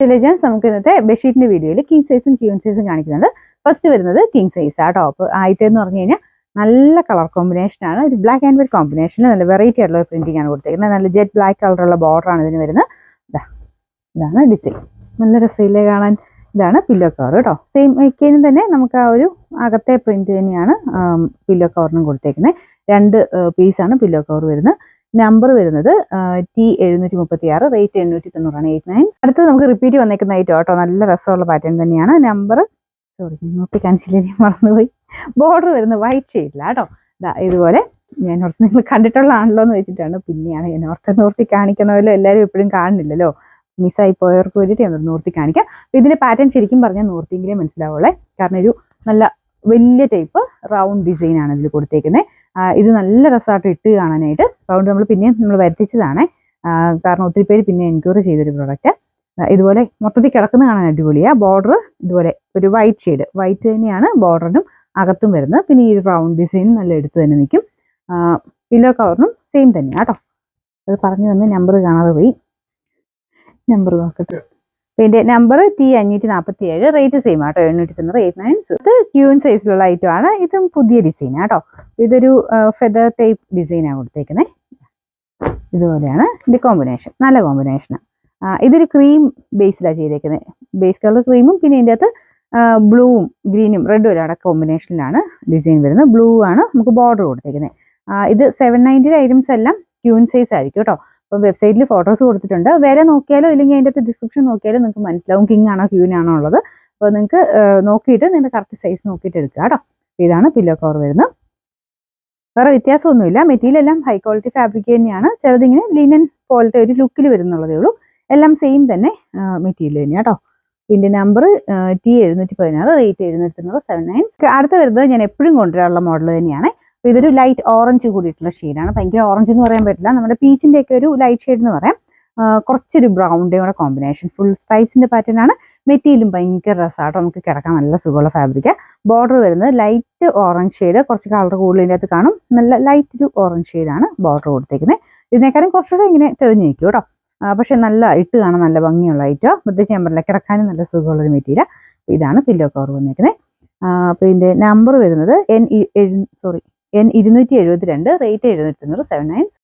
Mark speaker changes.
Speaker 1: Intelligence നമുക്ക് ഇന്നത്തെ ബെഡ്ഷീറ്റിന്റെ വീഡിയോയിൽ കിങ് സൈസും ക്യൂൻ സൈസും കാണിക്കുന്നുണ്ട്. ഫസ്റ്റ് വരുന്നത് കിങ് സൈസ് ആ ടോപ്പ്. ആദ്യത്തെ എന്ന് പറഞ്ഞു കഴിഞ്ഞാൽ നല്ല കളർ കോമ്പിനേഷൻ ആണ്. ഒരു ബ്ലാക്ക് ആൻഡ് വൈറ്റ് കോമ്പിനേഷനിൽ നല്ല വെറൈറ്റി ആയിട്ടുള്ള പ്രിന്റിംഗ് ആണ് കൊടുത്തിരിക്കുന്നത്. നല്ല ജെറ്റ് ബ്ലാക്ക് കളറുള്ള ബോർഡർ ആണ് ഇതിന് വരുന്നത്. ഇതാണ് ഡിസൈൻ. നല്ല രസമില്ലേ കാണാൻ. ഇതാണ് പില്ലോ കവർ കേട്ടോ. സെയിം ഒക്കെയും തന്നെ നമുക്ക് ആ ഒരു അകത്തെ പ്രിന്റ് തന്നെയാണ് പില്ലോ കവറിനും കൊടുത്തേക്കുന്നത്. 2 പീസാണ് പില്ലോ കവർ വരുന്നത്. നമ്പർ വരുന്നത് T736, റേറ്റ് 890, 89. അടുത്തത് നമുക്ക് റിപ്പീറ്റ് വന്നേക്കുന്ന ഐറ്റം കേട്ടോ. നല്ല രസമുള്ള പാറ്റേൺ തന്നെയാണ്. നമ്പർ നോട്ടി കാണിച്ചില്ലേ, മറന്നുപോയി. ബോർഡർ വരുന്നത് വൈറ്റ് ഷെയ്ഡിലാണ് കേട്ടോ. ഇതുപോലെ ഞാൻ ഓർത്ത് നിങ്ങൾ കണ്ടിട്ടുള്ളതാണല്ലോ എന്ന് വെച്ചിട്ടാണ് പിന്നെയാണ് ഞാൻ നോർത്തി കാണിക്കണമല്ലോ. എല്ലാവരും എപ്പോഴും കാണുന്നില്ലല്ലോ. മിസ്സായി പോയവർക്ക് വേണ്ടിയിട്ട് ഞാൻ നോർത്തി കാണിക്കാം. ഇതിന്റെ പാറ്റേൺ ശരിക്കും പറഞ്ഞാൽ നോർത്തിയെങ്കിലേ മനസ്സിലാവുള്ളേ. കാരണം ഒരു നല്ല വലിയ ടൈപ്പ് റൗണ്ട് ഡിസൈൻ ആണ് ഇതിൽ കൊടുത്തേക്കുന്നത്. ഇത് നല്ല രസമായിട്ട് ഇട്ട് കാണാനായിട്ട്. അതുകൊണ്ട് നമ്മൾ വരുത്തിച്ചതാണ്. കാരണം ഒത്തിരി പേര് പിന്നെ എൻക്വയറി ചെയ്തൊരു പ്രോഡക്റ്റ്. ഇതുപോലെ മൊത്തത്തിൽ കിടക്കുന്ന കാണാൻ അടിപൊളിയാണ്. ബോർഡർ ഇതുപോലെ ഒരു വൈറ്റ് ഷെയ്ഡ്, വൈറ്റ് തന്നെയാണ് ബോർഡറിനും അകത്തും വരുന്നത്. പിന്നെ ഈ റൗണ്ട് ഡിസൈൻ നല്ല എടുത്ത് തന്നെ നിൽക്കും. പില്ലോ കവറിനും സെയിം തന്നെയാണ് കേട്ടോ. അത് പറഞ്ഞു തന്ന് നമ്പർ കാണാതെ പോയി. നമ്പർ നോക്കട്ടെ. പിന്നെ നമ്പർ T547, റേറ്റ് സെയിം ആട്ടോ, 890, 89. ഇത് ക്യൂൻ സൈസിലുള്ള ഐറ്റം ആണ്. ഇതും പുതിയ ഡിസൈൻ ആട്ടോ. ഇതൊരു ഫെദർ ടൈപ്പ് ഡിസൈനാണ് കൊടുത്തേക്കുന്നത്. ഇതുപോലെയാണ് ഇതിന്റെ കോമ്പിനേഷൻ. നല്ല കോമ്പിനേഷനാണ്. ഇതൊരു ക്രീം ബേസിലാണ് ചെയ്തേക്കുന്നത്. ബേസ് കളർ ക്രീമും പിന്നെ ഇതിൻ്റെ അകത്ത് ബ്ലൂവും ഗ്രീനും റെഡും ഒരാടെ കോമ്പിനേഷനിലാണ് ഡിസൈൻ വരുന്നത്. ബ്ലൂ ആണ് നമുക്ക് ബോർഡർ കൊടുത്തേക്കുന്നത്. ഇത് 790 ഐറ്റംസ് എല്ലാം ക്യൂൻ സൈസ് ആയിരിക്കും കേട്ടോ. അപ്പോൾ വെബ്സൈറ്റിൽ ഫോട്ടോസ് കൊടുത്തിട്ടുണ്ട്. വില നോക്കിയാലോ ഇല്ലെങ്കിൽ അതിൻ്റെ അകത്ത് ഡിസ്ക്രിപ്ഷൻ നോക്കിയാലോ നിങ്ങൾക്ക് മനസ്സിലാവും കിങ് ആണോ ക്യൂൻ ആണോ ഉള്ളത്. അപ്പോൾ നിങ്ങൾക്ക് നോക്കിയിട്ട് നിങ്ങളുടെ കറക്റ്റ് സൈസ് നോക്കിയിട്ട് എടുക്കുക കേട്ടോ. ഇതാണ് പില്ലോ കവർ വരുന്നത്. വേറെ വ്യത്യാസമൊന്നുമില്ല. മെറ്റീരിയൽ എല്ലാം ഹൈ ക്വാളിറ്റി ഫാബ്രിക് തന്നെയാണ്. ചിലതിങ്ങനെ ലിനൻ പോലത്തെ ഒരു ലുക്കിൽ വരുന്നുള്ളതേ ഉള്ളൂ. എല്ലാം സെയിം തന്നെ മെറ്റീരിയൽ തന്നെയാണ് കേട്ടോ. പിന്നെ നമ്പർ T716, റേറ്റ് 790, 79. അടുത്ത വരുന്നത് ഞാൻ എപ്പോഴും കൊണ്ടുവരാനുള്ള മോഡൽ തന്നെയാണ്. അപ്പോൾ ഇതൊരു ലൈറ്റ് ഓറഞ്ച് കൂടിയിട്ടുള്ള ഷെയ്ഡാണ്. ഭയങ്കര ഓറഞ്ച് എന്ന് പറയാൻ പറ്റില്ല. നമ്മുടെ പീച്ചിൻ്റെ ഒക്കെ ഒരു ലൈറ്റ് ഷെയ്ഡ് എന്ന് പറയാം. കുറച്ചൊരു ബ്രൗണിൻ്റെ കൂടെ കോമ്പിനേഷൻ. ഫുൾ സ്ട്രൈപ്സിൻ്റെ പാറ്റേൺ ആണ്. മെറ്റീരിയലും ഭയങ്കര രസമാട്ടോ. നമുക്ക് കിടക്കാൻ നല്ല സുഖമുള്ള ഫാബ്രിക്. ബോർഡർ വരുന്നത് ലൈറ്റ് ഓറഞ്ച് ഷെയ്ഡ്, കുറച്ച് കളർ കൂടുതലിൻ്റെ അകത്ത് കാണും. നല്ല ലൈറ്റ് ഒരു ഓറഞ്ച് ഷെയ്ഡാണ് ബോർഡർ കൊടുത്തേക്കുന്നത്. ഇതിനേക്കാളും കുറച്ചുകൂടെ ഇങ്ങനെ തെളിഞ്ഞ് നിൽക്കും കേട്ടോ. പക്ഷെ നല്ല ഇട്ട് കാണാൻ നല്ല ഭംഗിയുള്ള ഐറ്റം. പ്രത്യേകിച്ച് ഞാൻ പറഞ്ഞില്ല, കിടക്കാനും നല്ല സുഖമുള്ളൊരു മെറ്റീരിയൽ. ഇതാണ് പില്ലോ കവർ വന്നിരിക്കുന്നത്. അപ്പോൾ ഇതിൻ്റെ നമ്പർ വരുന്നത് N272, റേറ്റ് 790, 79.